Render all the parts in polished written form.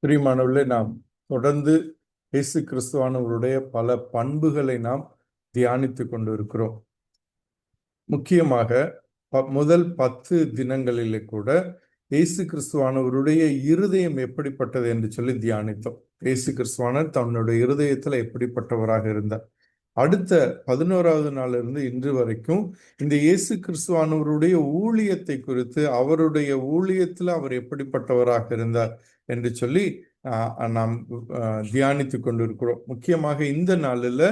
பிரியமானவர்களே, நாம் தொடர்ந்து இயேசு கிறிஸ்துவானவருடைய பல பண்புகளை நாம் தியானித்து கொண்டிருக்கிறோம். முக்கியமாக முதல் 10 தினங்களிலே கூட இயேசு கிறிஸ்துவானவருடைய இருதயம் எப்படிப்பட்டது என்று சொல்லி தியானித்தோம். இயேசு கிறிஸ்துவானர் தன்னுடைய இருதயத்துல எப்படிப்பட்டவராக இருந்தார். அடுத்த 11வது நாளிலிருந்து இன்று வரைக்கும் இந்த இயேசு கிறிஸ்துவானவருடைய ஊழியத்தை குறித்து, அவருடைய ஊழியத்துல அவர் எப்படிப்பட்டவராக இருந்தார் என்று சொல்லி நாம் தியானித்து கொண்டிருக்கிறோம். முக்கியமாக இந்த நாளில்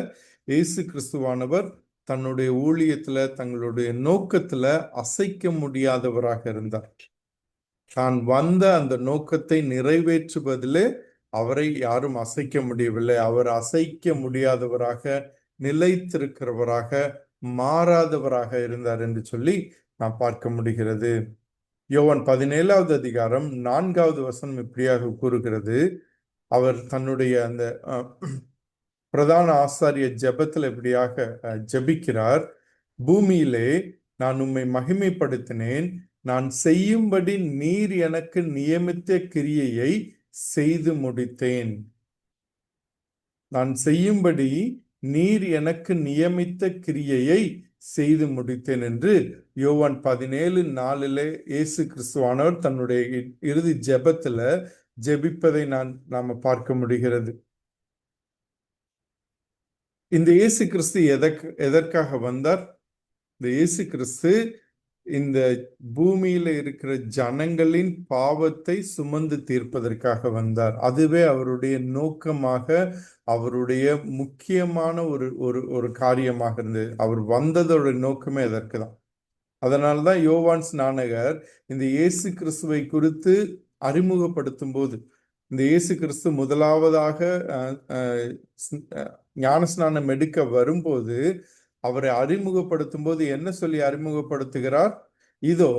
இயேசு கிறிஸ்துவானவர் தன்னுடைய ஊழியத்துல, தங்களுடைய நோக்கத்துல அசைக்க முடியாதவராக இருந்தார். தான் வந்த அந்த நோக்கத்தை நிறைவேற்றுவதிலே அவரை யாரும் அசைக்க முடியவில்லை. அவர் அசைக்க முடியாதவராக, நிலைத்திருக்கிறவராக, மாறாதவராக இருந்தார் என்று சொல்லி நாம் பார்க்க முடிகிறது. யோவான் 17வது அதிகாரம் 4வது வசனம் இப்படியாக கூறுகிறது. அவர் தன்னுடைய அந்த பிரதான ஆசாரிய ஜெபத்தில் இப்படியாக ஜெபிக்கிறார். பூமியிலே நான் உம்மை மகிமைப்படுத்தினேன், நான் செய்யும்படி நீர் எனக்கு நியமித்த கிரியையை செய்து முடித்தேன். நான் செய்யும்படி நீர் எனக்கு நியமித்த கிரியையை செய்து முடித்தேன் என்று யோவான் 17:4 இயேசு கிறிஸ்துவானவர் தன்னுடைய இறுதி ஜெபத்துல ஜெபிப்பதை நாம பார்க்க முடிகிறது. இந்த இயேசு கிறிஸ்து எதற்காக வந்தார்? இந்த இயேசு கிறிஸ்து இந்த பூமியில இருக்கிற ஜனங்களின் பாவத்தை சுமந்து தீர்ப்பதற்காக வந்தார். அதுவே அவருடைய நோக்கமாக, அவருடைய முக்கியமான ஒரு காரியமாக இருந்தது. அவர் வந்ததோட நோக்கமே அதற்கு தான். அதனால்தான் யோவான் ஸ்நானகர் இந்த இயேசு கிறிஸ்துவை குறித்து அறிமுகப்படுத்தும் போது, இந்த இயேசு கிறிஸ்து முதலாவதாக ஞானஸ்நானம் எடுக்க வரும்போது அவரை அறிமுகப்படுத்தும் போது என்ன சொல்லி அறிமுகப்படுத்துகிறார்? இதோ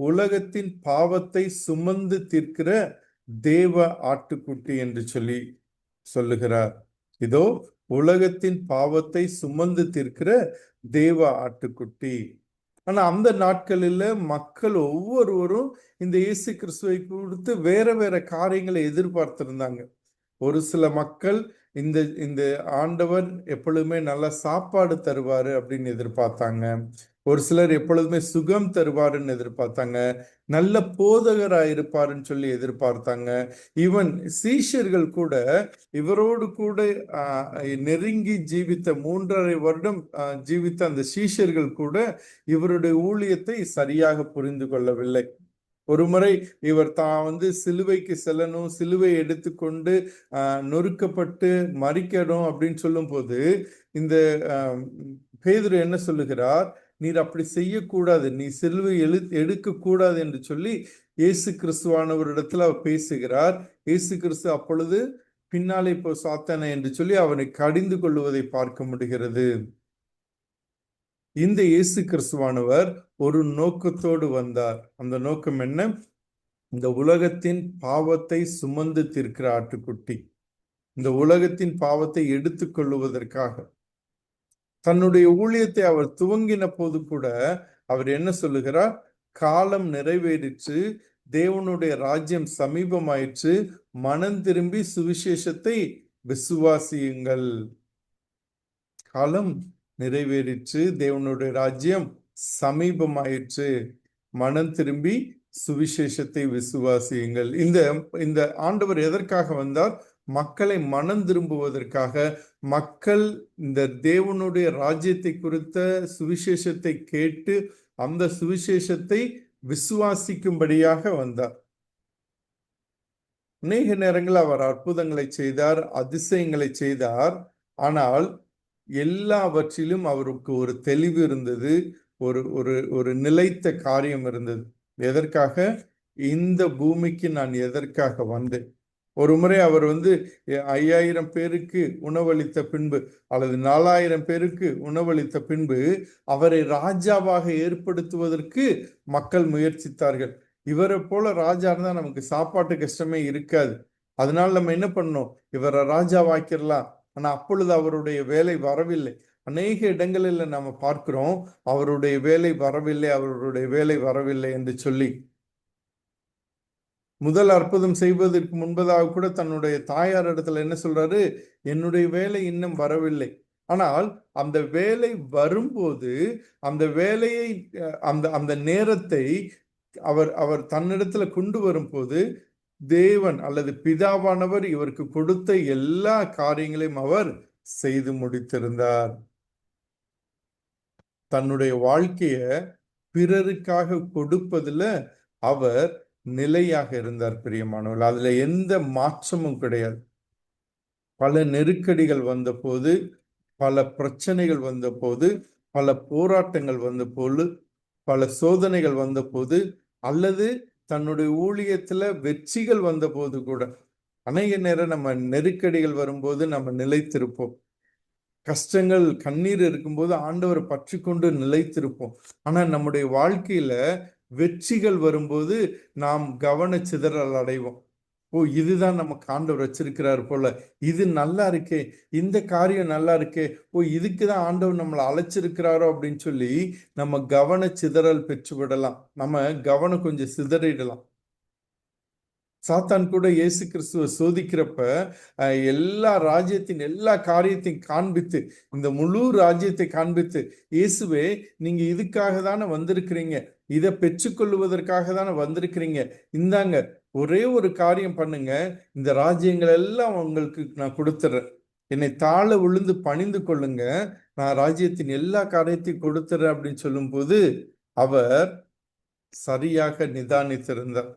உலகத்தின் பாவத்தை சுமந்து தீர்க்கிற தேவ ஆட்டுக்குட்டி என்று சொல்லி சொல்லுகிறார். இதோ உலகத்தின் பாவத்தை சுமந்து தீர்க்கிற தேவ ஆட்டுக்குட்டி. ஆனா அந்த நாட்களில் மக்கள் ஒவ்வொருவரும் இந்த இயேசு கிறிஸ்துவை குறித்து வேற வேற காரியங்களை எதிர்பார்த்திருந்தாங்க. ஒரு சில மக்கள் இந்த ஆண்டவர் எப்பொழுதுமே நல்ல சாப்பாடு தருவாரு அப்படின்னு எதிர்பார்த்தாங்க. ஒரு சிலர் எப்பொழுதுமே சுகம் தருவாருன்னு எதிர்பார்த்தாங்க. நல்ல போதகராயிருப்பாருன்னு சொல்லி எதிர்பார்த்தாங்க. ஈவன் சீஷர்கள் கூட, இவரோடு கூட நெருங்கி ஜீவித்த 3.5 வருடம் ஜீவித்த அந்த சீஷர்கள் கூட இவருடைய ஊழியத்தை சரியாக புரிந்து கொள்ளவில்லை. ஒரு முறை இவர் தான் சிலுவைக்கு செல்லணும், சிலுவை எடுத்துக்கொண்டு நொறுக்கப்பட்டு மரிக்கணும் அப்படின்னு சொல்லும் போது இந்த பேதுரு என்ன சொல்லுகிறார்? நீர் அப்படி செய்யக்கூடாது, நீ சிலுவை எடுக்க கூடாது என்று சொல்லி இயேசு கிறிஸ்துவானவரிடத்துல அவர் பேசுகிறார். இயேசு கிறிஸ்து அப்பொழுது பின்னாலே இப்போ சாத்தானே என்று சொல்லி அவனை கடிந்து கொள்வதை பார்க்க முடிகிறது. இந்த இயேசு கிறிஸ்துவானவர் ஒரு நோக்கத்தோடு வந்தார். அந்த நோக்கம் என்ன? இந்த உலகத்தின் பாவத்தை சுமந்து தீர்க்கிற ஆட்டுக்குட்டி, இந்த உலகத்தின் பாவத்தை எடுத்துக்கொள்வதற்காக தன்னுடைய ஊழியத்தை அவர் துவங்கின போது கூட அவர் என்ன சொல்லுகிறார்? காலம் நிறைவேறிற்று, தேவனுடைய ராஜ்யம் சமீபமாயிற்று, மனம் திரும்பி சுவிசேஷத்தை விசுவாசியுங்கள். காலம் நிறைவேறிற்று, தேவனுடைய ராஜ்யம் சமீபமாயிற்று, மனம் திரும்பி சுவிசேஷத்தை விசுவாசியுங்கள். இந்த ஆண்டவர் எதற்காக வந்தார்? மக்களை மனம் திரும்புவதற்காக, மக்கள் இந்த தேவனுடைய ராஜ்யத்தை குறித்த சுவிசேஷத்தை கேட்டு அந்த சுவிசேஷத்தை விசுவாசிக்கும்படியாக வந்தார். அநேக நேரங்கள் அவர் அற்புதங்களை செய்தார், அதிசயங்களை செய்தார். ஆனால் எல்லாவற்றிலும் அவருக்கு ஒரு தெளிவு இருந்தது, ஒரு நிலைத்த காரியம் இருந்தது. எதற்காக? இந்த பூமிக்கு நான் எதற்காக வந்தேன்? ஒரு முறை அவர் 5000 பேருக்கு உணவளித்த பின்பு அல்லது 4000 பேருக்கு உணவளித்த பின்பு அவரை ராஜாவாக ஏற்படுத்துவதற்கு மக்கள் முயற்சித்தார்கள். இவரை போல ராஜா இருந்தா நமக்கு சாப்பாட்டு கஷ்டமே இருக்காது, அதனால நம்ம என்ன பண்ணோம், இவரை ராஜாவாக்கிடலாம். ஆனா அப்பொழுது அவருடைய வேலை வரவில்லை. அநேக இடங்களில் நம்ம பார்க்கிறோம், அவருடைய வேலை வரவில்லை, அவருடைய வேலை வரவில்லை என்று சொல்லி. முதல் அற்புதம் செய்வதற்கு முன்பதாக கூட தன்னுடைய தாயார் இடத்துல என்ன சொல்றாரு? என்னுடைய வேலை இன்னும் வரவில்லை. ஆனால் அந்த வேலை வரும்போது அந்த வேலையை அந்த அந்த நேரத்தை அவர் அவர் தன்னிடத்துல கொண்டு வரும்போது தேவன் அல்லது பிதாவானவர் இவருக்கு கொடுத்த எல்லா காரியங்களையும் அவர் செய்து முடித்திருந்தார். தன்னுடைய வாழ்க்கைய பிறருக்காக கொடுப்பதுல அவர் நிலையாக இருந்தார். பிரியமானவர்கள், அதுல எந்த மாற்றமும் கிடையாது. பல நெருக்கடிகள் வந்த போது, பல பிரச்சனைகள் வந்த போது, பல போராட்டங்கள் வந்த போது, பல சோதனைகள் வந்த போது, அல்லது தன்னுடைய ஊழியத்துல வெற்றிகள் வந்த போது கூட அநேக நேரம் நம்ம நெருக்கடிகள் வரும்போது நம்ம நிலைத்திருப்போம். கஷ்டங்கள் கண்ணீர் இருக்கும்போது ஆண்டவரை பற்றி கொண்டு நிலைத்திருப்போம். ஆனா நம்முடைய வாழ்க்கையில வெற்றிகள் வரும்போது நாம் கவன சிதறல் அடைவோம். ஓ, இதுதான் நமக்கு ஆண்டவர் வச்சிருக்கிறார் போல, இது நல்லா இருக்கே, இந்த காரியம் நல்லா இருக்கே, ஓ இதுக்குதான் ஆண்டவர் நம்மளை அழைச்சிருக்கிறாரோ அப்படின்னு சொல்லி நம்ம கவன சிதறல் பெற்று விடலாம். நம்ம கவனம் கொஞ்சம் சிதறிடலாம். சாத்தான் கூட இயேசு கிறிஸ்துவ சோதிக்கிறப்ப எல்லா ராஜ்யத்தின் எல்லா காரியத்தையும் காண்பித்து, இந்த முழு ராஜ்யத்தை காண்பித்து, இயேசுவே நீங்க இதுக்காக தானே வந்திருக்கிறீங்க, இதை பெற்றுக்கொள்வதற்காக தானே வந்திருக்கிறீங்க, இந்தாங்க ஒரே ஒரு காரியம் பண்ணுங்க, இந்த ராஜ்யங்கள் எல்லாம் உங்களுக்கு நான் கொடுத்துறேன், என்னை தாழ விழுந்து பணிந்து கொள்ளுங்க, நான் ராஜ்யத்தின் எல்லா காரியத்தையும் கொடுத்துறேன் அப்படின்னு சொல்லும் போது அவர் சரியாக நிதானித்திருந்தார்.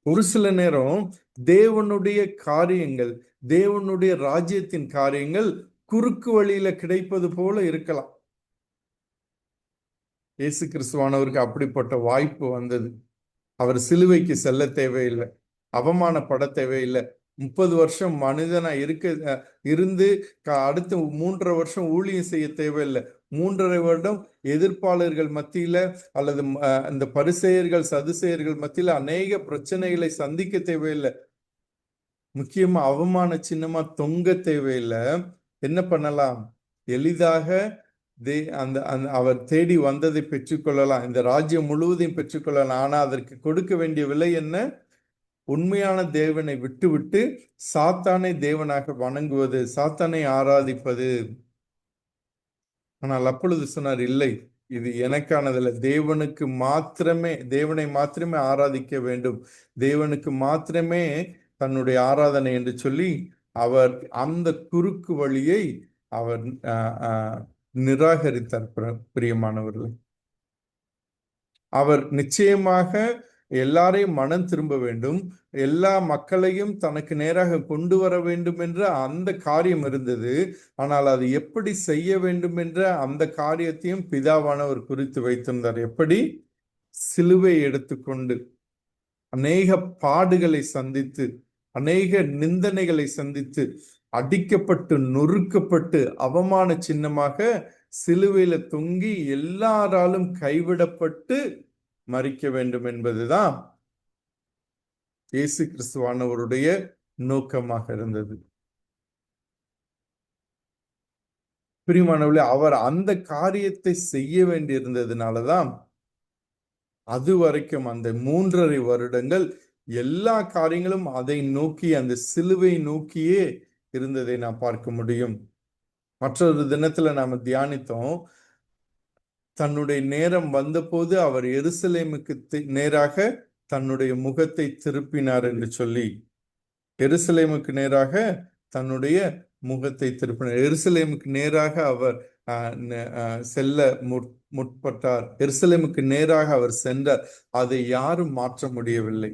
ஒரு சில நேரம் தேவனுடைய காரியங்கள், தேவனுடைய ராஜ்யத்தின் காரியங்கள் குறுக்கு வழியில கிடைப்பது போல இருக்கலாம். இயேசு கிறிஸ்துவானவருக்கு அப்படிப்பட்ட வாய்ப்பு வந்தது. அவர் சிலுவைக்கு செல்ல தேவையில்லை, அவமானப்பட தேவையில்லை. 30 வருஷம் மனிதனா இருந்து அடுத்து 3.5 வருஷம் ஊழியம் செய்ய தேவையில்லை. 3.5 வருடம் எதிர்ப்பாளர்கள் மத்தியில அல்லது இந்த பரிசேயர்கள் சதுசேயர்கள் மத்தியில அநேக பிரச்சனைகளை சந்திக்க தேவையில்லை. முக்கியமா அவமான சின்னமா தொங்க தேவையில்லை. என்ன பண்ணலாம்? எளிதாக அந்த அவர் தேடி வந்ததை பெற்றுக்கொள்ளலாம், இந்த ராஜ்யம் முழுவதையும் பெற்றுக்கொள்ளலாம். ஆனா அதற்கு கொடுக்க வேண்டிய விலை என்ன? உண்மையான தேவனை விட்டுவிட்டு சாத்தானை தேவனாக வணங்குவது, சாத்தானை ஆராதிப்பது. ஆனால் அப்பொழுது சொன்னார், இல்லை, இது எனக்கானதில்லை, தேவனை மாத்திரமே ஆராதிக்க வேண்டும், தேவனுக்கு மாத்திரமே தன்னுடைய ஆராதனை என்று சொல்லி அவர் அந்த குறுக்கு வழியை அவர் நிராகரித்தார். பிரியமானவர்கள், அவர் நிச்சயமாக எல்லாரையும் மனம் திரும்ப வேண்டும், எல்லா மக்களையும் தனக்கு நேராக கொண்டு வர வேண்டும் என்ற அந்த காரியம் இருந்தது. ஆனால் அது எப்படி செய்ய வேண்டும் என்ற அந்த காரியத்தையும் பிதாவானவர் குறித்து வைத்திருந்தார். எப்படி? சிலுவை எடுத்துக்கொண்டு அநேக பாடுகளை சந்தித்து, அநேக நிந்தனைகளை சந்தித்து, அடிக்கப்பட்டு நொறுக்கப்பட்டு அவமான சின்னமாக சிலுவையில தொங்கி எல்லாராலும் கைவிடப்பட்டு மறிக்க வேண்டும் என்பதுதான் இயேசு கிறிஸ்துவானவருடைய நோக்கமாக இருந்தது. பிரியமானவர்களே, அவர் அந்த காரியத்தை செய்ய வேண்டியிருந்ததுனாலதான் அது வரைக்கும் அந்த 3.5 வருடங்கள் எல்லா காரியங்களும் அதை நோக்கி, அந்த சிலுவை நோக்கியே இருந்ததை நாம் பார்க்க முடியும். மற்றொரு தினத்துல நாம தியானித்தோம், தன்னுடைய நேரம் வந்தபோது அவர் எருசலேமுக்கு நேராக தன்னுடைய முகத்தை திருப்பினார் என்று சொல்லி, எருசலேமுக்கு நேராக தன்னுடைய முகத்தை திருப்பினார். எருசலேமுக்கு நேராக அவர் செல்ல முற்பட்டார். எருசலேமுக்கு நேராக அவர் சென்றார். அதை யாரும் மாற்ற முடியவில்லை.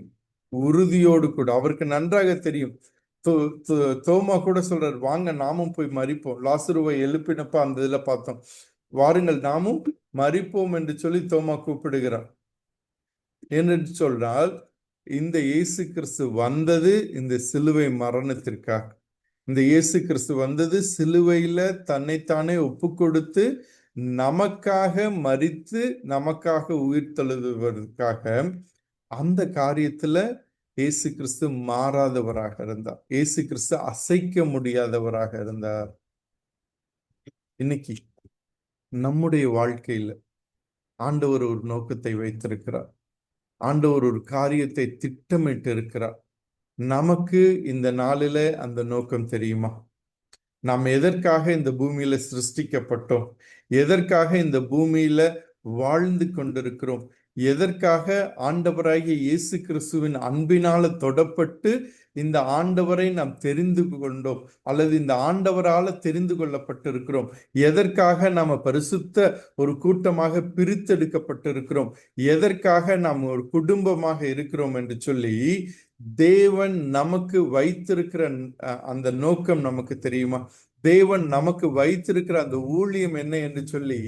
உறுதியோடு கூட அவருக்கு நன்றாக தெரியும். தோமா கூட சொல்றார், வாங்க நாமும் போய் மரிப்போம். லாசருவை எழுப்பினப்ப அந்த இதுல பார்த்தோம், வாருங்கள் நாமும் மரிப்போம் என்று சொல்லி தோமா கூப்பிடுகிறார். ஏனென்று சொன்னால் இந்த இயேசு கிறிஸ்து வந்தது இந்த சிலுவை மரணத்திற்காக. இந்த இயேசு கிறிஸ்து வந்தது சிலுவையில தன்னைத்தானே ஒப்பு கொடுத்து நமக்காக மரித்து நமக்காக உயிர் தழுவுவதற்காக. அந்த காரியத்துல இயேசு கிறிஸ்து மாறாதவராக இருந்தார். இயேசு கிறிஸ்து அசைக்க முடியாதவராக இருந்தார். இன்னைக்கு நம்முடைய வாழ்க்கையில ஆண்டவர் ஒரு நோக்கத்தை வைத்திருக்கிறார். ஆண்டவர் ஒரு காரியத்தை திட்டமிட்டு இருக்கிறார். நமக்கு இந்த நாளில அந்த நோக்கம் தெரியுமா? நாம் எதற்காக இந்த பூமியில சிருஷ்டிக்கப்பட்டோம்? எதற்காக இந்த பூமியில வாழ்ந்து கொண்டிருக்கிறோம்? எதற்காக ஆண்டவராகிய இயேசு கிறிஸ்துவின் அன்பினால தொடப்பட்டு இந்த ஆண்டவரை நாம் தெரிந்து கொண்டோம், அல்லது இந்த ஆண்டவரால தெரிந்து கொள்ளப்பட்டிருக்கிறோம்? எதற்காக நாம பரிசுத்த ஒரு கூட்டமாக பிரித்தெடுக்கப்பட்டிருக்கிறோம்? எதற்காக நாம் ஒரு குடும்பமாக இருக்கிறோம் என்று சொல்லி தேவன் நமக்கு வைத்திருக்கிற அந்த நோக்கம் நமக்கு தெரியுமா? தேவன் நமக்கு வைத்திருக்கிற அந்த ஊழியம் என்ன என்று சொல்லி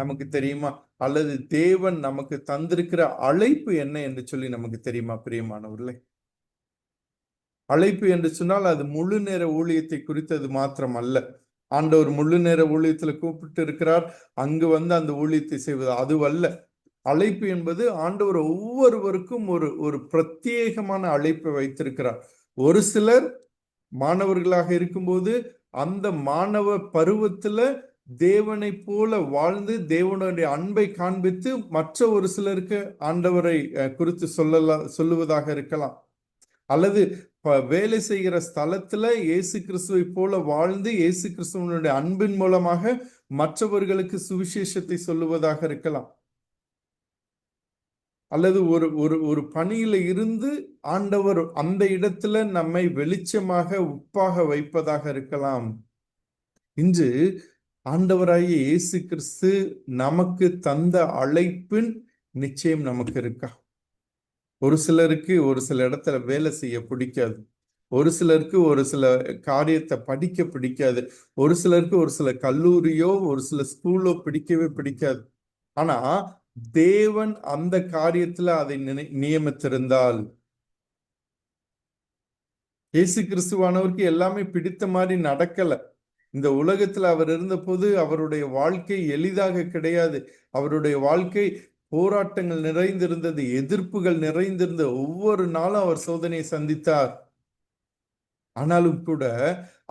நமக்கு தெரியுமா? அல்லது தேவன் நமக்கு தந்திருக்கிற அழைப்பு என்ன என்று சொல்லி நமக்கு தெரியுமா? பிரியமானவர்களே, அழைப்பு என்று சொன்னால் அது முழு நேர ஊழியத்தை குறித்தது மாத்திரம் அல்ல. ஆண்டவர் முழு நேர ஊழியத்துல கூப்பிட்டு இருக்கிறார், அங்கு வந்து அந்த ஊழியத்தை செய்வது அதுவல்ல. அழைப்பு என்பது ஆண்டவர் ஒவ்வொருவருக்கும் ஒரு ஒரு பிரத்யேகமான அழைப்பை வைத்திருக்கிறார். ஒரு சிலர் மாணவர்களாக இருக்கும்போது அந்த மாணவ பருவத்துல தேவனை போல வாழ்ந்து தேவனுடைய அன்பை காண்பித்து மற்ற ஒரு சிலருக்கு ஆண்டவரை குறித்து சொல்லுவதாக இருக்கலாம். அல்லது வேலை செய்கிற ஸ்தலத்துல இயேசு கிறிஸ்துவை போல வாழ்ந்து இயேசு கிறிஸ்துவனுடைய அன்பின் மூலமாக மற்றவர்களுக்கு சுவிசேஷத்தை சொல்லுவதாக இருக்கலாம். அல்லது ஒரு ஒரு ஒரு பணியில இருந்து ஆண்டவர் அந்த இடத்துல நம்மை வெளிச்சமாக உப்பாக வைப்பதாக இருக்கலாம். இன்று ஆண்டவராகிய இயேசு கிறிஸ்து நமக்கு தந்த அழைப்பின் நிச்சயம் நமக்கு இருக்கா? ஒரு சிலருக்கு ஒரு சில இடத்துல வேலை செய்ய பிடிக்காது, ஒரு சிலருக்கு ஒரு சில காரியத்தை படிக்க பிடிக்காது, ஒரு சிலருக்கு ஒரு சில கல்லூரியோ ஒரு சில ஸ்கூலோ பிடிக்கவே பிடிக்காது. ஆனா தேவன் அந்த காரியத்துல அதை நியமித்திருந்தால், இயேசு கிறிஸ்துவானவருக்கு எல்லாமே பிடித்த மாதிரி நடக்கல. இந்த உலகத்துல அவர் இருந்தபோது அவருடைய வாழ்க்கை எளிதாக கிடையாது. அவருடைய வாழ்க்கை போராட்டங்கள் நிறைந்திருந்தது, எதிர்ப்புகள் நிறைந்திருந்த ஒவ்வொரு நாளும் அவர் சோதனையை சந்தித்தார். ஆனாலும் கூட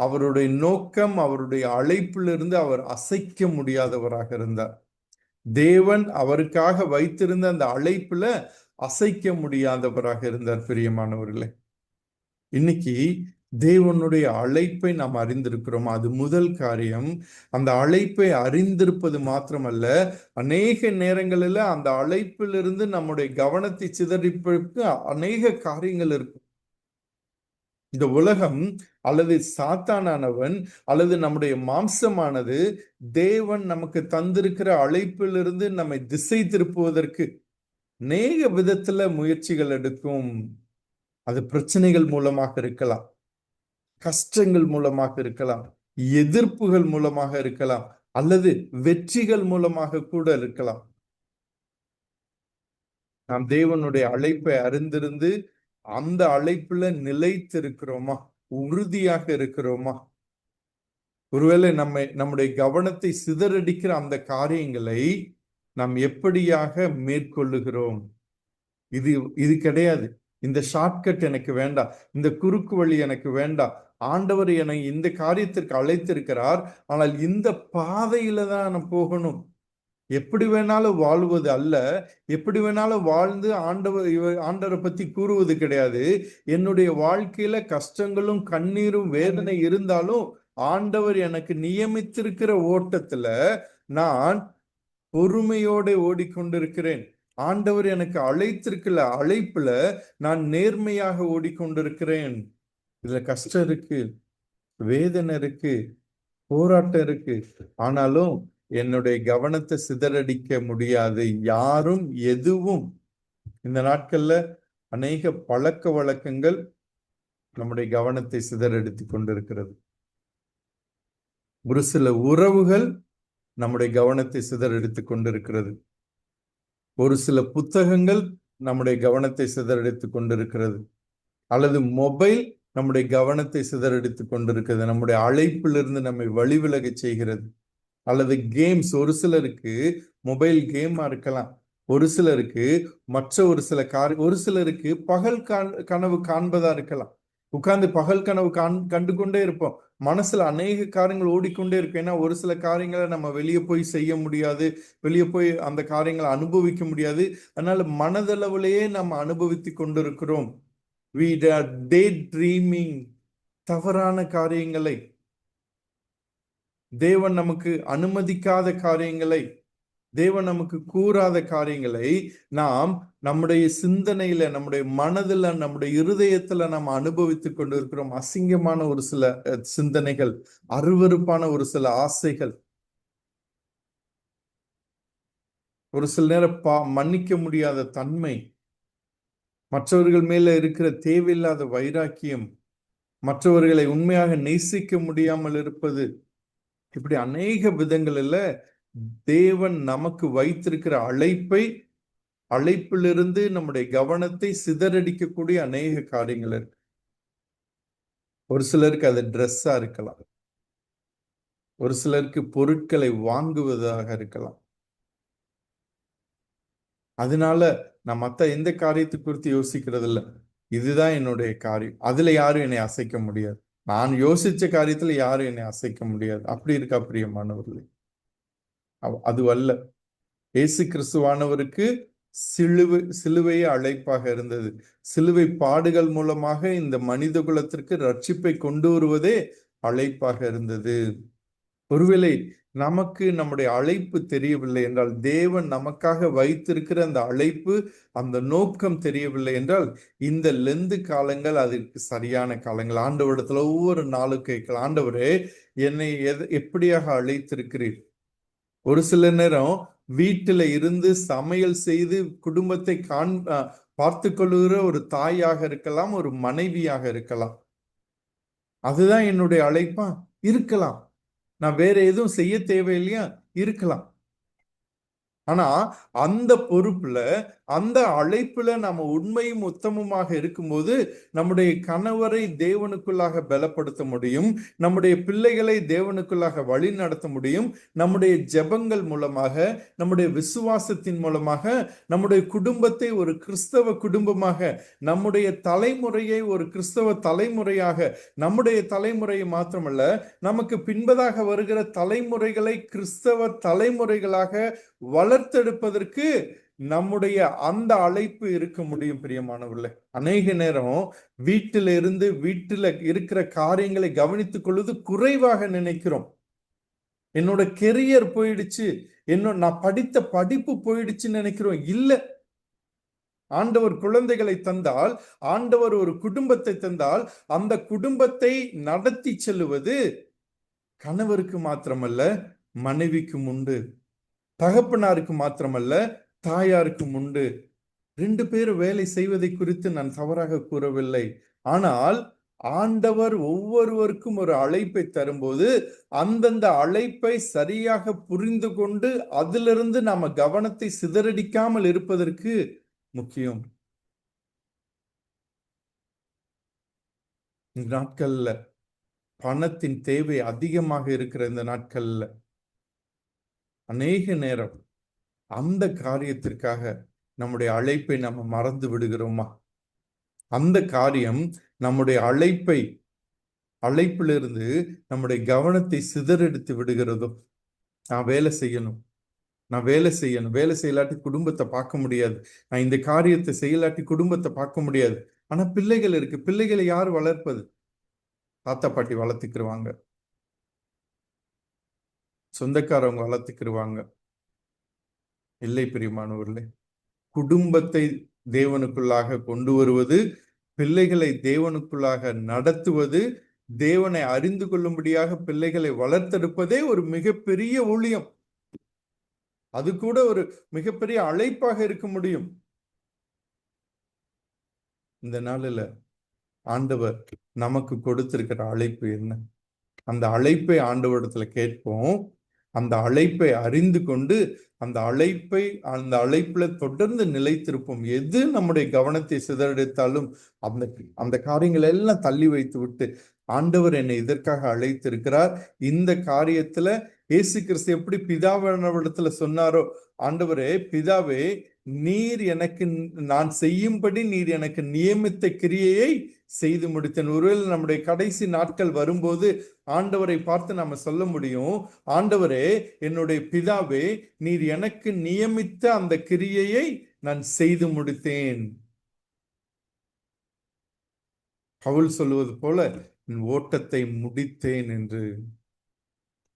அவருடைய நோக்கம், அவருடைய அழைப்பிலிருந்து அவர் அசைக்க முடியாதவராக இருந்தார். தேவன் அவருக்காக வைத்திருந்த அந்த அழைப்புல அசைக்க முடியாதவராக இருந்தார். பிரியமானவர்களே, இன்னைக்கு தேவனுடைய அழைப்பை நாம் அறிந்திருக்கிறோம். அது முதல் காரியம். அந்த அழைப்பை அறிந்திருப்பது மாத்திரமல்ல, அநேக நேரங்களில் அந்த அழைப்பிலிருந்து நம்முடைய கவனத்தை சிதறிப்பதற்கு அநேக காரியங்கள் இருக்கும். இந்த உலகம் அல்லது சாத்தானானவன் அல்லது நம்முடைய மாம்சமானது தேவன் நமக்கு தந்திருக்கிற அழைப்பிலிருந்து நம்மை திசை திருப்புவதற்கு அநேக விதத்துல முயற்சிகள் எடுக்கும். அது பிரச்சனைகள் மூலமாக இருக்கலாம், கஷ்டங்கள் மூலமாக இருக்கலாம், எதிர்ப்புகள் மூலமாக இருக்கலாம், அல்லது வெற்றிகள் மூலமாக கூட இருக்கலாம். நாம் தேவனுடைய அழைப்பை அறிந்திருந்து அந்த அழைப்புல நிலைத்திருக்கிறோமா? உறுதியாக இருக்கிறோமா? ஒருவேளை நம்முடைய கவனத்தை சிதறடிக்கிற அந்த காரியங்களை நாம் எப்படியாக மேற்கொள்ளுகிறோம்? இது இது கிடையாது. இந்த ஷார்ட்கட் எனக்கு வேண்டாம், இந்த குறுக்கு வழி எனக்கு வேண்டாம். ஆண்டவர் என்னை இந்த காரியத்திற்கு அழைத்திருக்கிறார், ஆனால் இந்த பாதையில தான் நான் போகணும். எப்படி வேணாலும் வாழ்வது அல்ல, எப்படி வேணாலும் வாழ்ந்து ஆண்டவரை பத்தி கூறுவது கிடையாது. என்னுடைய வாழ்க்கையில கஷ்டங்களும் கண்ணீரும் வேதனை இருந்தாலும் ஆண்டவர் எனக்கு நியமித்திருக்கிற ஓட்டத்துல நான் பொறுமையோட ஓடிக்கொண்டிருக்கிறேன். ஆண்டவர் எனக்கு அழைத்திருக்கிற அழைப்புல நான் நேர்மையாக ஓடிக்கொண்டிருக்கிறேன். இதுல கஷ்டம் இருக்கு, வேதனை இருக்கு, போராட்டம் இருக்கு. ஆனாலும் என்னுடைய கவனத்தை சிதறடிக்க முடியாது யாரும் எதுவும். இந்த நாட்கள்ல அநேக பழக்க வழக்கங்கள் நம்முடைய கவனத்தை சிதறடித்து கொண்டிருக்கிறது. ஒரு சில உறவுகள் நம்முடைய கவனத்தை சிதறடித்து கொண்டிருக்கிறது. ஒரு சில புத்தகங்கள் நம்முடைய கவனத்தை சிதறடித்து கொண்டிருக்கிறது. அல்லது மொபைல் நம்முடைய கவனத்தை சிதறடித்து கொண்டிருக்கிறது, நம்முடைய அழைப்பிலிருந்து நம்மை வழிவிலக செய்கிறது. அல்லது கேம்ஸ், ஒரு சிலருக்கு மொபைல் கேமா இருக்கலாம், ஒரு சிலருக்கு மற்ற ஒரு சில ஒரு சிலருக்கு பகல் கனவு காண்பதா இருக்கலாம். உட்கார்ந்து பகல் கனவு கண்டு கொண்டே இருப்போம். மனசுல அநேக காரியங்கள் ஓடிக்கொண்டே இருக்கும். ஏன்னா ஒரு சில காரியங்களை நம்ம வெளியே போய் செய்ய முடியாது, வெளியே போய் அந்த காரியங்களை அனுபவிக்க முடியாது. அதனால மனதளவிலேயே நம்ம அனுபவித்து கொண்டிருக்கிறோம். we are daydreaming, தவறான காரியங்களை, தேவன் நமக்கு அனுமதிக்காத காரியங்களை, தேவன் நமக்கு கூறாத காரியங்களை நாம் நம்முடைய சிந்தனையில, நம்முடைய மனதுல, நம்முடைய இருதயத்துல நம்ம அனுபவித்துக் கொண்டிருக்கிறோம். அசிங்கமான ஒரு சில சிந்தனைகள், அருவருப்பான ஒரு சில ஆசைகள், ஒரு சில நேரம் மன்னிக்க முடியாத தன்மை, மற்றவர்கள் மேல இருக்கிற தேவையில்லாத வைராக்கியம், மற்றவர்களை உண்மையாக நேசிக்க முடியாமல் இருப்பது, இப்படி அநேக விதங்களில் தேவன் நமக்கு வைத்திருக்கிற அழைப்பிலிருந்து நம்முடைய கவனத்தை சிதறடிக்கக்கூடிய அநேக காரியங்கள் இருக்கு. ஒரு சிலருக்கு அது ட்ரெஸ்ஸா இருக்கலாம், ஒரு சிலருக்கு பொருட்களை வாங்குவதாக இருக்கலாம். அதனால நான் மத்த எந்த காரியத்தை குறித்து யோசிக்கிறது இல்லை. இதுதான் என்னுடைய காரியம், அதுல யாரும் என்னை அசைக்க முடியாது, நான் யோசிச்ச காரியத்துல யாரும் என்னை அசைக்க முடியாது. அப்படி இருக்கா பிரியமானவர்களே? அது அல்ல. இயேசு கிறிஸ்துவானவருக்கு சிலுவையே அழைப்பாக இருந்தது. சிலுவை பாடுகள் மூலமாக இந்த மனித குலத்திற்கு ரட்சிப்பை கொண்டு வருவதே அழைப்பாக இருந்தது. ஒருவேளை நமக்கு நம்முடைய அழைப்பு தெரியவில்லை என்றால், தேவன் நமக்காக வைத்திருக்கிற அந்த அழைப்பு, அந்த நோக்கம் தெரியவில்லை என்றால், இந்த லெந்து காலங்கள் அதற்கு சரியான காலங்கள். ஆண்டவரிடத்துல ஒவ்வொரு நாளும் கேட்கலாம், ஆண்டவரே என்னை எப்படியாக அழைத்திருக்கிறீர்? ஒரு சில நேரம் வீட்டில இருந்து சமையல் செய்து குடும்பத்தை பார்த்து கொள்ளுகிற ஒரு தாயாக இருக்கலாம், ஒரு மனைவியாக இருக்கலாம். அதுதான் என்னுடைய அழைப்பா இருக்கலாம். நான் வேற எதுவும் செய்ய தேவையில்லையா இருக்கலாம். ஆனா அந்த பொறுப்புல, அந்த அழைப்புல நாம உண்மையும் உத்தமமாக இருக்கும்போது நம்முடைய கணவரை தேவனுக்குள்ளாக பலப்படுத்த முடியும், நம்முடைய பிள்ளைகளை தேவனுக்குள்ளாக வழி நடத்த முடியும். நம்முடைய ஜெபங்கள் மூலமாக, நம்முடைய விசுவாசத்தின் மூலமாக நம்முடைய குடும்பத்தை ஒரு கிறிஸ்தவ குடும்பமாக, நம்முடைய தலைமுறையை ஒரு கிறிஸ்தவ தலைமுறையாக, நம்முடைய தலைமுறையை மாத்திரமல்ல, நமக்கு பின்பதாக வருகிற தலைமுறைகளை கிறிஸ்தவ தலைமுறைகளாக வளர்த்தெடுப்பதற்கு நம்முடைய அந்த அழைப்பு இருக்க முடியும். பிரியமானவர்களே, அநேக நேரம் வீட்டில இருக்கிற காரியங்களை கவனித்துக் கொள்வது குறைவாக நினைக்கிறோம். என்னோட கெரியர் போயிடுச்சு, நான் படித்த படிப்பு போயிடுச்சுன்னு நினைக்கிறோம். இல்ல, ஆண்டவர் குழந்தைகளை தந்தால், ஆண்டவர் ஒரு குடும்பத்தை தந்தால், அந்த குடும்பத்தை நடத்தி செல்லுவது கணவருக்கு மாத்திரமல்ல, மனைவிக்கும் உண்டு. தகப்பனாருக்கு மாத்திரமல்ல, தாயாருக்கும் உண்டு. 2 பேரும் வேலை செய்வதை குறித்து நான் தவறாக கூறவில்லை. ஆனால் ஆண்டவர் ஒவ்வொருவருக்கும் ஒரு அழைப்பை தரும்போது அந்தந்த அழைப்பை சரியாக புரிந்து கொண்டு அதிலிருந்து நாம கவனத்தை சிதறடிக்காமல் இருப்பதற்கு முக்கியம். இந்த நாட்கள்ல பணத்தின் தேவை அதிகமாக இருக்கிற இந்த நாட்கள்ல அநேக நேரம் அந்த காரியத்திற்காக நம்முடைய அழைப்பை நம்ம மறந்து விடுகிறோமா? அந்த காரியம் நம்முடைய அழைப்பிலிருந்து நம்முடைய கவனத்தை சிதறெடுத்து விடுகிறதோ? நான் வேலை செய்யணும், வேலை செய்யலாட்டி குடும்பத்தை பார்க்க முடியாது, நான் இந்த காரியத்தை செய்யலாட்டி குடும்பத்தை பார்க்க முடியாது. ஆனா பிள்ளைகள் இருக்கு, பிள்ளைகளை யார் வளர்ப்பது? தாத்தா பாட்டி வளர்த்துக்கிருவாங்க, சொந்தக்காரவங்க வளர்த்துக்கிருவாங்க. இல்லை பிரியமானவர்களே, குடும்பத்தை தேவனுக்குள்ளாக கொண்டு வருவது, பிள்ளைகளை தேவனுக்குள்ளாக நடத்துவது, தேவனை அறிந்து கொள்ளும்படியாக பிள்ளைகளை வளர்த்தெடுப்பதே ஒரு மிகப்பெரிய ஊழியம். அது கூட ஒரு மிகப்பெரிய அழைப்பாக இருக்க முடியும். இந்த நாளில் ஆண்டவர் நமக்கு கொடுத்திருக்கிற அழைப்பு என்ன? அந்த அழைப்பை ஆண்டவரிடத்துல கேட்போம். அந்த அழைப்பை அறிந்து கொண்டு அந்த அழைப்புல தொடர்ந்து நிலைத்திருப்போம். எது நம்முடைய கவனத்தை சிதறடித்தாலும் அந்த காரியங்களை எல்லாம் தள்ளி வைத்து விட்டு, ஆண்டவர் என்னை இதற்காக அழைத்திருக்கிறார், இந்த காரியத்துல இயேசு கிறிஸ்து எப்படி பிதாவிடத்துல சொன்னாரோ, ஆண்டவரே பிதாவே, நீர் எனக்கு நான் செய்யும்படி நீர் எனக்கு நியமித்த கிரியையை செய்து முடித்தேன். ஒருவேளை நம்முடைய கடைசி நாட்கள் வரும்போது ஆண்டவரை பார்த்து நாம சொல்ல முடியும், ஆண்டவரே, என்னுடைய பிதாவே, நீர் எனக்கு நியமித்த அந்த கிரியையை நான் செய்து முடித்தேன். பவுல் சொல்லுவது போல ஓட்டத்தை முடித்தேன் என்று.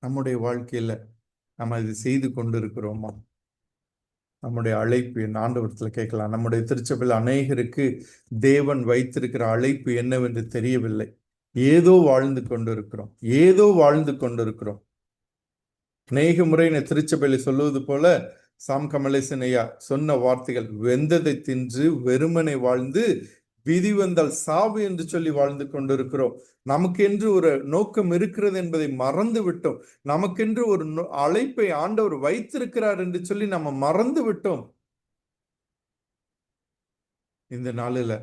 நம்முடைய வாழ்க்கையில நம்ம இது செய்து கொண்டிருக்கிறோமா? நம்முடைய அழைப்பு என்ன? ஆண்டவரத்துல கேட்கலாம். நம்முடைய திருச்சபையில் அநேகருக்கு தேவன் வைத்திருக்கிற அழைப்பு என்னவென்று தெரியவில்லை. ஏதோ வாழ்ந்து கொண்டிருக்கிறோம், ஏதோ வாழ்ந்து கொண்டிருக்கிறோம். அநேக முறை திருச்சபையில சொல்லுவது போல சாம் கமலேசன் ஐயா சொன்ன வார்த்தைகள், வெந்ததை தின்று வெறுமனை வாழ்ந்து விதி வந்தால் சாவு என்று சொல்லி வாழ்ந்து கொண்டிருக்கிறோம். நமக்கென்று ஒரு நோக்கம் இருக்கிறது என்பதை மறந்து விட்டோம். நமக்கென்று ஒரு அழைப்பை ஆண்டவர் வைத்திருக்கிறார் என்று சொல்லி நம்ம மறந்து விட்டோம். இந்த நாளில,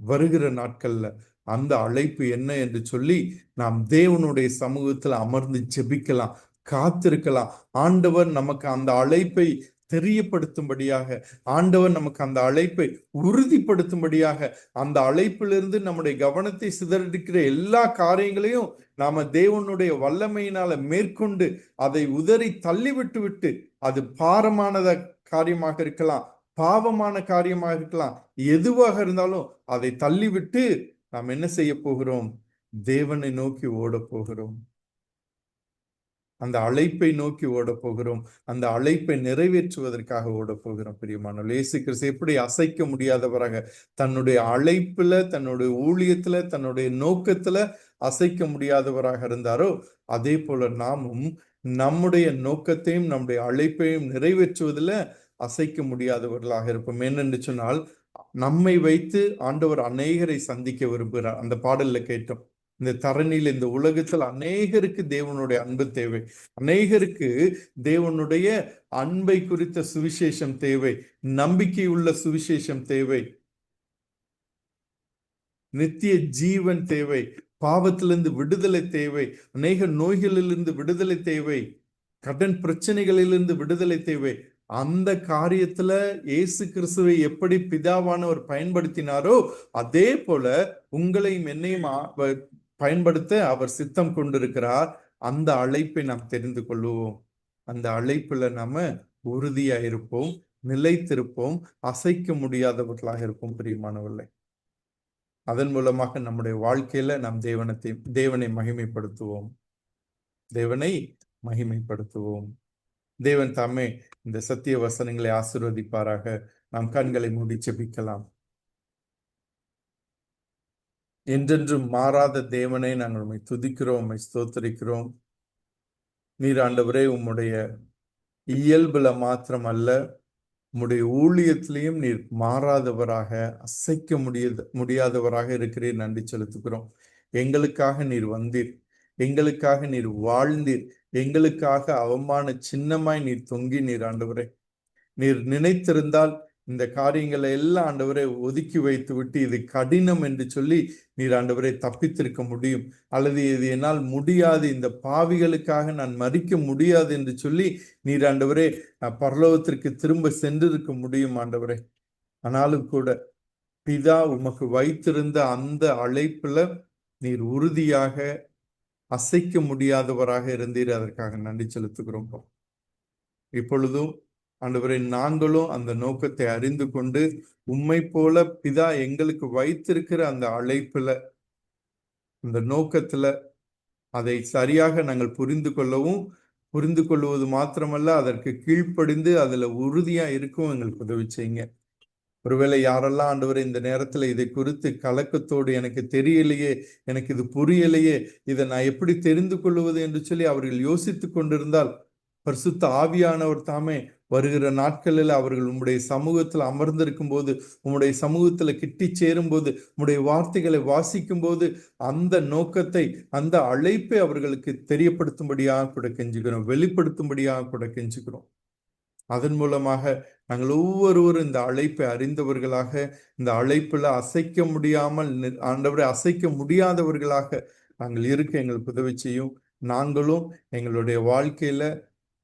வருகிற நாட்கள்ல அந்த அழைப்பு என்ன என்று சொல்லி நாம் தேவனுடைய சமூகத்துல அமர்ந்து ஜெபிக்கலாம், காத்திருக்கலாம். ஆண்டவர் நமக்கு அந்த அழைப்பை தெரியப்படுத்தும்படியாக, ஆண்டவர் நமக்கு அந்த அழைப்பை உறுதிப்படுத்தும்படியாக, அந்த அழைப்பிலிருந்து நம்முடைய கவனத்தை சிதறடிக்கிற எல்லா காரியங்களையும் நாம தேவனுடைய வல்லமையினால மேற்கொண்டு அதை உதறி தள்ளிவிட்டு விட்டு, அது பாரமானத காரியமாக இருக்கலாம், பாவமான காரியமாக இருக்கலாம், எதுவாக இருந்தாலும் அதை தள்ளிவிட்டு நாம் என்ன செய்ய போகிறோம்? தேவனை நோக்கி ஓட போகிறோம். அந்த அழைப்பை நோக்கி ஓட போகிறோம். அந்த அழைப்பை நிறைவேற்றுவதற்காக ஓட போகிறோம். பிரியமானவர்களே, இயேசு கிறிஸ்து எப்படி அசைக்க முடியாதவராக தன்னுடைய அழைப்புல, தன்னுடைய ஊழியத்துல, தன்னுடைய நோக்கத்துல அசைக்க முடியாதவராக இருந்தாரோ, அதே போல நாமும் நம்முடைய நோக்கத்தையும் நம்முடைய அழைப்பையும் நிறைவேற்றுவதில் அசைக்க முடியாதவர்களாக இருப்போம். என்னென்று சொன்னால், நம்மை வைத்து ஆண்டவர் அநேகரை சந்திக்க விரும்புகிறார். அந்த பாடல்ல கேட்டோம், இந்த தரணியில், இந்த உலகத்தில் அநேகருக்கு தேவனுடைய அன்பு தேவை, அநேகருக்கு தேவனுடைய அன்பை குறித்த சுவிசேஷம் தேவை, நம்பிக்கை உள்ள சுவிசேஷம் தேவை, நித்திய ஜீவன் தேவை, பாவத்திலிருந்து விடுதலை தேவை, அநேக நோய்களிலிருந்து விடுதலை தேவை, கடன் பிரச்சனைகளிலிருந்து விடுதலை தேவை. அந்த காரியத்துல இயேசு கிறிஸ்துவை எப்படி பிதாவானவர் பயன்படுத்தினாரோ, அதே போல உங்களையும் என்னையும் பயன்படுத்த அவர் சித்தம் கொண்டிருக்கிறார். அந்த அழைப்பை நாம் தெரிந்து கொள்ளுவோம். அந்த அழைப்புல நாம உறுதியா இருப்போம், நிலைத்திருப்போம், அசைக்க முடியாதவர்களாக இருப்போம். பிரியமானவர்களே, அதன் மூலமாக நம்முடைய வாழ்க்கையில நாம் தேவனை மகிமைப்படுத்துவோம், தேவனை மகிமைப்படுத்துவோம். தேவன் தாமே இந்த சத்திய வசனங்களை ஆசீர்வதிப்பாராக. நாம் கண்களை மூடி ஜெபிக்கலாம். என்றென்றும் மாறாத தேவனை நாங்கள் உம்மை துதிக்கிறோம், உம்மை ஸ்தோத்திரிக்கிறோம். நீர் ஆண்டவரே, உம்முடைய இயல்புல மாத்திரம் அல்ல, உம்முடைய ஊழியத்திலையும் நீர் மாறாதவராக, அசைக்க முடியாதவராக இருக்கிறீர். நன்றி செலுத்துகிறோம். எங்களுக்காக நீர் வந்தீர், எங்களுக்காக நீர் வாழ்ந்தீர், எங்களுக்காக அவமான சின்னமாய் நீர் தொங்கி நீர் ஆண்டவரே. நீர் நினைத்திருந்தால் இந்த காரியங்களை எல்லாம் ஆண்டவரை ஒதுக்கி வைத்து விட்டு இது கடினம் என்று சொல்லி நீர் ஆண்டவரை தப்பித்திருக்க முடியும். அல்லது இது என்னால் முடியாது, இந்த பாவிகளுக்காக நான் மறிக்க முடியாது என்று சொல்லி நீர் ஆண்டவரே பரலோகத்திற்கு திரும்ப சென்றிருக்க முடியும் ஆண்டவரே. ஆனாலும் கூட பிதா உமக்கு வைத்திருந்த அந்த அழைப்புல நீர் உறுதியாக, அசைக்க முடியாதவராக இருந்தீர். அதற்காக நன்றி செலுத்துகிறோம். இப்பொழுதும் ஆண்டவரே, நாங்களும் அந்த நோக்கத்தை அறிந்து கொண்டு உம்மை போல பிதா எங்களுக்கு வைத்திருக்கிற அந்த அழைப்புல, அந்த நோக்கத்துல அதை சரியாக நாங்கள் புரிந்து கொள்வது மாத்திரமல்ல, அதற்கு கீழ்ப்படிந்து அதுல உறுதியா இருக்கும் எங்களுக்கு உதவி செய்யுங்க. ஒருவேளை யாரெல்லாம் ஆண்டவரே இந்த நேரத்துல இதை குறித்து கலக்கத்தோடு, எனக்கு தெரியலையே, எனக்கு இது புரியலையே, இதை நான் எப்படி தெரிந்து கொள்வது என்று சொல்லி அவர்கள் யோசித்து கொண்டிருந்தால், பரிசுத்த ஆவியானவர் தாமே வருகிற நாட்களில் அவர்கள் உம்முடைய சமூகத்தில் அமர்ந்திருக்கும் போது, உம்முடைய சமூகத்துல கிட்டி சேரும் போது, உம்முடைய வார்த்தைகளை வாசிக்கும் போது அந்த நோக்கத்தை, அந்த அழைப்பை அவர்களுக்கு தெரியப்படுத்தும்படியாக கூட கெஞ்சுக்கிறோம், வெளிப்படுத்தும்படியாக கூட கெஞ்சுக்கிறோம். அதன் மூலமாக நாங்கள் ஒவ்வொருவரும் இந்த அழைப்பை அறிந்தவர்களாக, இந்த அழைப்புல அசைக்க முடியாமல் ஆண்டவரை அசைக்க முடியாதவர்களாக நாங்கள் இருக்க எங்களுக்கு உதவி செய்யும். நாங்களும் எங்களுடைய வாழ்க்கையில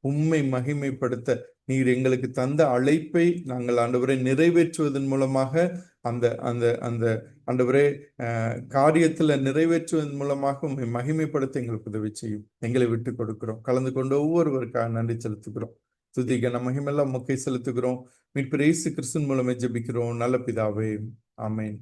உம்மை மகிமைப்படுத்த நீர் எங்களுக்கு தந்த அழைப்பை நாங்கள் ஆண்டவரை நிறைவேற்றுவதன் மூலமாக அந்த அந்த அந்த ஆண்டவரே காரியத்துல நிறைவேற்றுவதன் மூலமாக உம்மை மகிமைப்படுத்த எங்களுக்கு உதவி செய்யும். எங்களை விட்டு கொடுக்கிறோம். கலந்து கொண்ட ஒவ்வொருவருக்காக நன்றி செலுத்துகிறோம். துதி கன மகிமெல்லாம் உமக்கே செலுத்துகிறோம். மீட்பர் இயேசு கிறிஸ்துவின் மூலமே ஜெபிக்கிறோம் நல்ல பிதாவே. ஆமென்.